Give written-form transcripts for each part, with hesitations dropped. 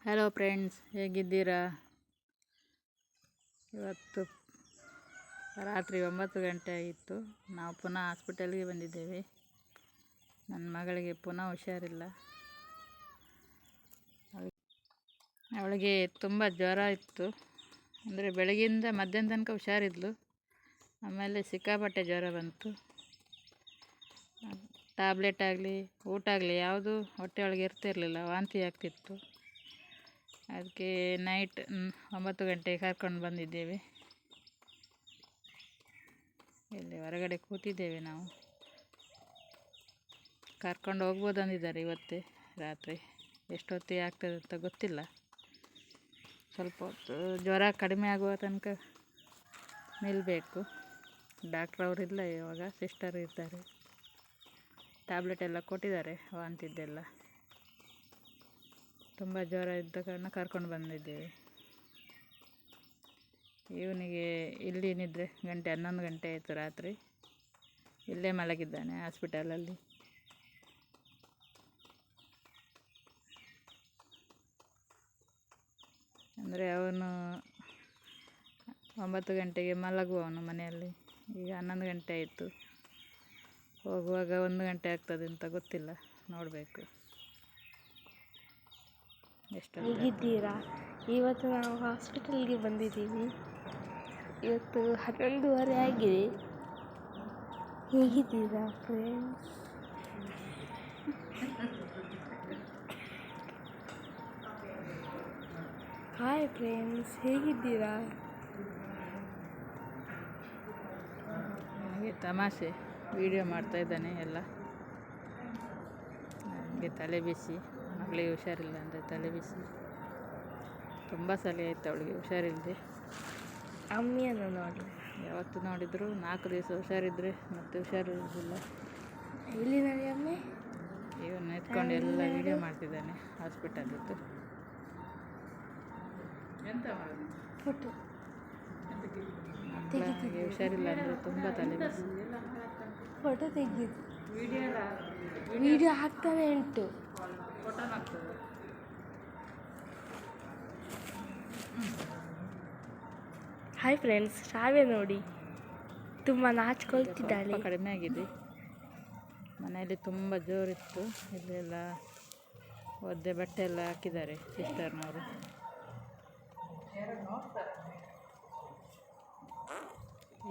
Hello friends, ಹೇಗಿದ್ದೀರಾ? ಇವತ್ತು ರಾತ್ರಿ 9 ಗಂಟೆ ಆಗಿತ್ತು. ನಾವು ಪುನಃ ಹಾಸ್ಪಿಟಲ್ಗೆ ಬಂದಿದ್ದೇವೆ. ನನ್ನ ಮಗಳಿಗೆ ಪುನಃ ಹುಷಾರಿಲ್ಲ. ಅವಳಿಗೆ ತುಂಬ ಜ್ವರ ಇತ್ತು. ಅಂದರೆ ಬೆಳಗ್ಗಿಂದ ಮಧ್ಯಾಹ್ನ ತನಕ ಹುಷಾರಿದ್ಲು. ಆಮೇಲೆ ಸಿಕ್ಕಾಪಟ್ಟೆ ಜ್ವರ ಬಂತು. ಟ್ಯಾಬ್ಲೆಟ್ ಆಗಲಿ ಊಟ ಆಗಲಿ ಯಾವುದು ಹೊಟ್ಟೆಯೊಳಗೆ ಇರ್ತಿರಲಿಲ್ಲ, ವಾಂತಿ ಆಗ್ತಿತ್ತು. ಅದಕ್ಕೆ ನೈಟ್ 9 ಗಂಟೆಗೆ ಕರ್ಕೊಂಡು ಬಂದಿದ್ದೇವೆ. ಇಲ್ಲಿ ಹೊರಗಡೆ ಕೂತಿದ್ದೇವೆ ನಾವು. ಕರ್ಕೊಂಡು ಹೋಗ್ಬೋದು ಅಂದಿದ್ದಾರೆ ಇವತ್ತೇ ರಾತ್ರಿ. ಎಷ್ಟೊತ್ತಿಗೆ ಆಗ್ತದೆ ಅಂತ ಗೊತ್ತಿಲ್ಲ. ಸ್ವಲ್ಪ ಹೊತ್ತು ಜ್ವರ ಕಡಿಮೆ ಆಗುವ ತನಕ ನಿಲ್ಲಬೇಕು. ಡಾಕ್ಟ್ರ್ ಅವರಿಲ್ಲ ಇವಾಗ, ಸಿಸ್ಟರ್ ಇರ್ತಾರೆ. ಟ್ಯಾಬ್ಲೆಟ್ ಎಲ್ಲ ಕೊಟ್ಟಿದ್ದಾರೆ ವಾಂತಿದ್ದೆಲ್ಲ. ತುಂಬ ಜ್ವರ ಇದ್ದ ಕಾರಣ ಕರ್ಕೊಂಡು ಬಂದಿದ್ದೇವೆ. ಇವನಿಗೆ ಇಲ್ಲಿ ನಿದ್ರೆ 11 ಗಂಟೆ ಆಯಿತು ರಾತ್ರಿ. ಇಲ್ಲೇ ಮಲಗಿದ್ದಾನೆ ಹಾಸ್ಪಿಟಲಲ್ಲಿ. ಅಂದರೆ ಅವನು 9 ಗಂಟೆಗೆ ಮಲಗುವವನು ಮನೆಯಲ್ಲಿ. ಈಗ 11 ಗಂಟೆ ಆಯಿತು. ಹೋಗುವಾಗ 1 ಗಂಟೆ ಆಗ್ತದೆ ಅಂತ ಗೊತ್ತಿಲ್ಲ, ನೋಡಬೇಕು. ಹೇಗಿದ್ದೀರಾ? ಇವತ್ತು ನಾವು ಹಾಸ್ಪಿಟಲ್ಗೆ ಬಂದಿದ್ದೀವಿ. ಇವತ್ತು 11:30 ಆಗಿದೆ. ಹೇಗಿದ್ದೀರಾ ಫ್ರೆಂಡ್ಸ್? ಹಾಯ್ ಫ್ರೆಂಡ್ಸ್, ಹೇಗಿದ್ದೀರಾ? ನನಗೆ ತಮಾಷೆ ವಿಡಿಯೋ ಮಾಡ್ತಾ ಇದ್ದಾನೆ ಎಲ್ಲ. ನನಗೆ ತಲೆ ಬಿಸಿ, ಮಗಳಿಗೆ ಹುಷಾರಿಲ್ಲ ಅಂದರೆ ತಲೆ ಬಿಸಿ. ತುಂಬ ಸಲ ಆಯಿತು ಅವಳಿಗೆ ಹುಷಾರಿಲ್ಲದೆ. ಅಮ್ಮಿಯನ್ನು ನೋಡಿ, ಯಾವತ್ತು ನೋಡಿದ್ರು 4 ದಿವಸ ಹುಷಾರಿದ್ರೆ ಮತ್ತೆ ಹುಷಾರಿರೋದಿಲ್ಲ. ಇಲ್ಲಿ ನೋಡಿ ಅಮ್ಮೆ. ಇವನು ಎತ್ಕೊಂಡು ಎಲ್ಲ ವಿಡಿಯೋ ಮಾಡ್ತಿದ್ದಾನೆ ಹಾಸ್ಪಿಟಲಿದ್ದು. ಎಂತ ಮಾಡೋದು, ಫೋಟೋ ಮಕ್ಕಳಿಗೆ ಹುಷಾರಿಲ್ಲ ಅಂದರೆ ತುಂಬ ತಲೆ ಬಿಸಿ. ಫೋಟೋ ತೆಗೆದು ವಿಡಿಯೋ ವಿಡಿಯೋ ಹಾಕ್ತಾನೆ ಉಂಟು. ಫೋಟೋ ಹಾಕ್ತದೆ. ಹಾಯ್ ಫ್ರೆಂಡ್ಸ್, ಶಾವೆ ನೋಡಿ ತುಂಬ ನಾಚ್ಕೊಳ್ತಿದ್ದಾಳೆ. ಸ್ವಲ್ಪ ಕಡಿಮೆ ಆಗಿದೆ. ಮನೆಯಲ್ಲಿ ತುಂಬ ಜೋರಿತ್ತು. ಇಲ್ಲೆಲ್ಲ ಒದ್ದೆ ಬಟ್ಟೆ ಎಲ್ಲ ಹಾಕಿದ್ದಾರೆ ಸಿಸ್ಟರ್ನವರು.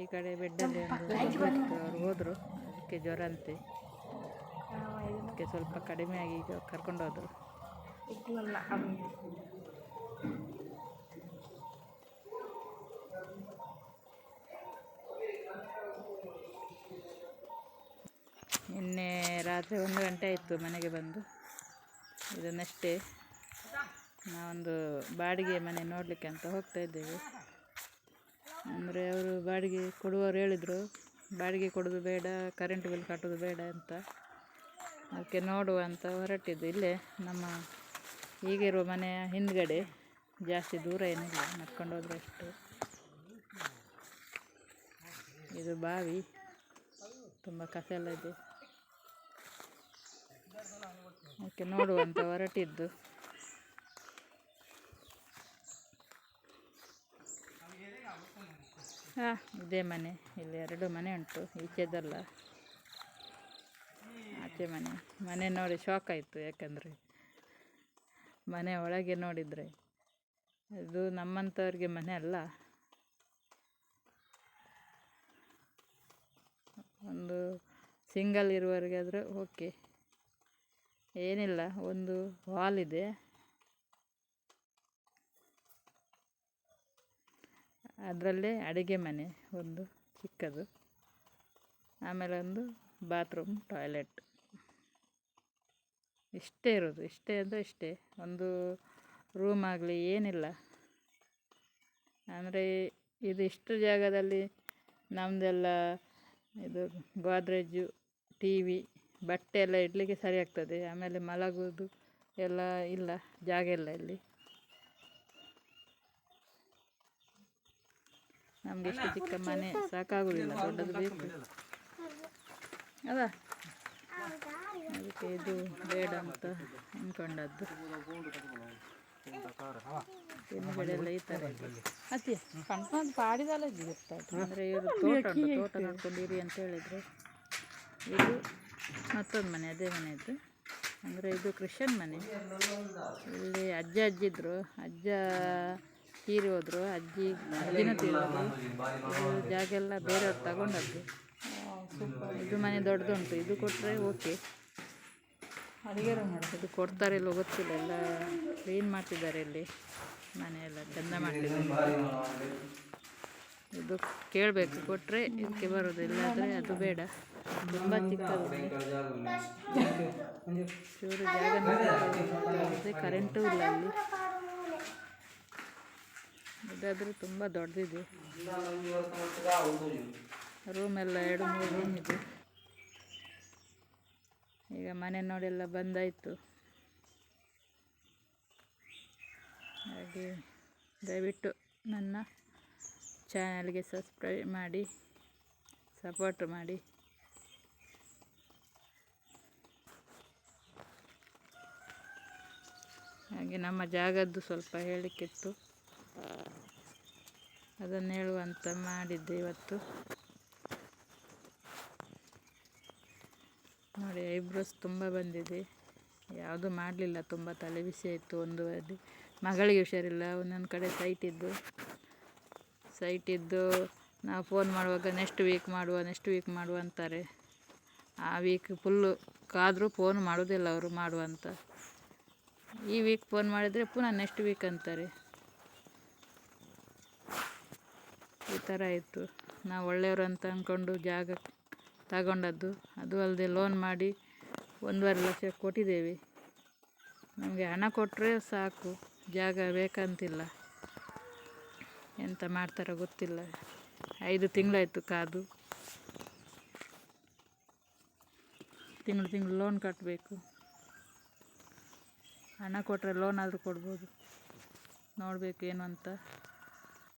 ಈ ಕಡೆ ಬೆಡ್ಡಲ್ಲಿ ಒಂದು ಅವರು ಹೋದರು, ಅದಕ್ಕೆ ಜ್ವರ ಅಂತೆ. ಅದಕ್ಕೆ ಸ್ವಲ್ಪ ಕಡಿಮೆ ಆಗಿ ಈಗ ಕರ್ಕೊಂಡು ಹೋದರು. ನಿನ್ನೆ ರಾತ್ರಿ 1 ಗಂಟೆ ಆಯಿತು ಮನೆಗೆ ಬಂದು. ಇದನ್ನಷ್ಟೇ ನಾವೊಂದು ಬಾಡಿಗೆ ಮನೆ ನೋಡಲಿಕ್ಕೆ ಅಂತ ಹೋಗ್ತಾ ಇದ್ದೇವೆ. ಅಂದರೆ ಅವರು ಬಾಡಿಗೆ ಕೊಡುವವರು ಹೇಳಿದರು, ಬಾಡಿಗೆ ಕೊಡೋದು ಬೇಡ, ಕರೆಂಟ್ ಬಿಲ್ ಕಟ್ಟೋದು ಬೇಡ ಅಂತ. ಅದಕ್ಕೆ ನೋಡುವ ಅಂತ ಹೊರಟಿದ್ದು. ಇಲ್ಲೇ ನಮ್ಮ ಈಗಿರುವ ಮನೆಯ ಹಿಂದ್ಗಡೆ, ಜಾಸ್ತಿ ದೂರ ಏನಿಲ್ಲ, ನಡ್ಕೊಂಡು ಹೋದರೆ ಅಷ್ಟು. ಇದು ಬಾವಿ, ತುಂಬ ಕಸ ಎಲ್ಲ ಇದೆ. ಅದಕ್ಕೆ ನೋಡುವಂತ ಹೊರಟಿದ್ದು. ಇದೇ ಮನೆ. ಇಲ್ಲಿ 2 ಮನೆ ಉಂಟು, ಈಚೆದಲ್ಲ ಆಚೆ ಮನೆ. ಮನೆ ನೋಡಿ ಶಾಕ್ ಆಯಿತು, ಯಾಕಂದರೆ ಮನೆ ಒಳಗೆ ನೋಡಿದರೆ ಇದು ನಮ್ಮಂಥವ್ರಿಗೆ ಮನೆ ಅಲ್ಲ. ಒಂದು ಸಿಂಗಲ್ ಇರುವವರಿಗೆ ಆದರೆ ಓಕೆ, ಏನಿಲ್ಲ. ಒಂದು ಹಾಲ್ ಇದೆ, ಅದರಲ್ಲೇ ಅಡುಗೆ ಮನೆ ಒಂದು ಚಿಕ್ಕದು, ಆಮೇಲೆ ಒಂದು ಬಾತ್ರೂಮ್, ಟಾಯ್ಲೆಟ್. ಇಷ್ಟೇ ಇರೋದು. ಇಷ್ಟೇ ಅಂದರೆ ಇಷ್ಟೇ. ಒಂದು ರೂಮ್ ಆಗಲಿ ಏನಿಲ್ಲ. ಅಂದರೆ ಇದು ಇಷ್ಟು ಜಾಗದಲ್ಲಿ ನಮ್ಮದೆಲ್ಲ ಇದು ಗೋದ್ರೇಜು, ಟಿ ವಿ, ಬಟ್ಟೆ ಎಲ್ಲ ಇಡಲಿಕ್ಕೆ ಸರಿ ಆಗ್ತದೆ. ಆಮೇಲೆ ಮಲಗೋದು ಎಲ್ಲ ಇಲ್ಲ, ಜಾಗ ಇಲ್ಲ ಇಲ್ಲಿ. ನಮಗೆ ಇಷ್ಟು ಚಿಕ್ಕ ಮನೆ ಸಾಕಾಗುವುದಿಲ್ಲ, ದೊಡ್ಡದು ಬೇಕು ಅಲ್ಲ. ಅದಕ್ಕೆ ಇದು ಬೇಡ ಅಂತ ಅಂದ್ಕೊಂಡದ್ದು. ಹಿಂದ್ಗಡೆ ಎಲ್ಲ ಈ ಥರ ಅತಿ ಕಣ್ಕೊಂಡು ಪಾಡಿದಲ್ಲ ಇರ್ತಾರೆ. ಅಂದರೆ ಇವರು ತೋಟ ಉಂಟು, ತೋಟ ನೋಡ್ಕೊಂಡಿರಿ ಅಂತ ಹೇಳಿದರೆ. ಇದು ಮತ್ತೊಂದು ಮನೆ, ಅದೇ ಮನೆ ಇದು. ಅಂದರೆ ಇದು ಕ್ರಿಶ್ಚಿಯನ್ ಮನೆ. ಇಲ್ಲಿ ಅಜ್ಜ ಅಜ್ಜಿದ್ರು, ಅಜ್ಜ ತೀರಿ ಹೋದರು, ಅಜ್ಜಿನ ತೀರಿದ್ರು. ಇದು ಜಾಗ ಎಲ್ಲ ಬೇರೆಯವ್ರು ತಗೊಂಡದ್ದು. ಇದು ಮನೆ ದೊಡ್ಡದುಂಟು, ಇದು ಕೊಟ್ಟರೆ ಓಕೆ. ಅಡುಗೆ ರೂಮ್ ಮಾಡಿ ಇದು ಕೊಡ್ತಾರೆ ಇಲ್ಲೋ ಗೊತ್ತಿಲ್ಲ, ಎಲ್ಲ ಕ್ಲೀನ್ ಮಾಡ್ತಿದ್ದಾರೆ ಇಲ್ಲಿ, ಮನೆಯೆಲ್ಲ ಚೆಂದ ಮಾಡ್ತಿದ್ದಾರೆ. ಇದು ಕೇಳಬೇಕು, ಕೊಟ್ಟರೆ ಇದಕ್ಕೆ ಬರೋದು, ಇಲ್ಲಾದರೆ ಅದು ಬೇಡ. ತುಂಬ ಚಿಕ್ಕದು, ಚೂರು ಜಾಗ ಕರೆಂಟೂ ಇಲ್ಲ ಅಲ್ಲಿ. ಇದಾದರೂ ತುಂಬ ದೊಡ್ಡದಿದೆ, ರೂಮೆಲ್ಲ 2-3 ರೂಮ್ ಇದೆ. ಈಗ ಮನೆ ನೋಡೆಲ್ಲ ಬಂದಾಯಿತು. ಹಾಗೆ ದಯವಿಟ್ಟು ನನ್ನ ಚಾನಲ್ಗೆ ಸಬ್ಸ್ಕ್ರೈಬ್ ಮಾಡಿ, ಸಪೋರ್ಟ್ ಮಾಡಿ. ಹಾಗೆ ನಮ್ಮ ಜಾಗದ್ದು ಸ್ವಲ್ಪ ಹೇಳಲಿಕ್ಕಿತ್ತು, ಅದನ್ನು ಹೇಳುವಂತ ಮಾಡಿದ್ದೆ ಇವತ್ತು. ನೋಡಿ, ಐಬ್ರೋಸ್ ತುಂಬ ಬಂದಿದೆ, ಯಾವುದು ಮಾಡಲಿಲ್ಲ. ತುಂಬ ತಲೆ ಬಿಸಿ ಆಯಿತು. ಒಂದು ಬದಿ ಮಗಳಿಗೆ ಹುಷಾರಿಲ್ಲ, ಒಂದೊಂದು ಕಡೆ ಸೈಟ್ ಇದ್ದು ನಾವು ಫೋನ್ ಮಾಡುವಾಗ ನೆಕ್ಸ್ಟ್ ವೀಕ್ ಮಾಡುವ ಅಂತಾರೆ. ಆ ವೀಕ್ ಫುಲ್ಲು ಕಾದರೂ ಫೋನ್ ಮಾಡೋದಿಲ್ಲ ಅವರು ಮಾಡುವಂತ. ಈ ವೀಕ್ ಫೋನ್ ಮಾಡಿದರೆ ಪುನಃ ನೆಕ್ಸ್ಟ್ ವೀಕ್ ಅಂತಾರೆ. ಈ ಥರ ಆಯಿತು. ನಾವು ಒಳ್ಳೆಯವರು ಅಂತ ಅಂದ್ಕೊಂಡು ಜಾಗ ತಗೊಂಡದ್ದು, ಅದು ಅಲ್ಲದೆ ಲೋನ್ ಮಾಡಿ 1.5 ಲಕ್ಷ ಕೊಟ್ಟಿದ್ದೇವೆ. ನಮಗೆ ಹಣ ಕೊಟ್ಟರೆ ಸಾಕು, ಜಾಗ ಬೇಕಂತಿಲ್ಲ. ಎಂತ ಮಾಡ್ತಾರೋ ಗೊತ್ತಿಲ್ಲ. 5 ತಿಂಗಳಾಯಿತು ಕಾದು. ತಿಂಗಳು ಲೋನ್ ಕಟ್ಟಬೇಕು. ಹಣ ಕೊಟ್ಟರೆ ಲೋನ್ ಆದರೂ ಕೊಡ್ಬೋದು, ನೋಡಬೇಕು ಏನು ಅಂತ.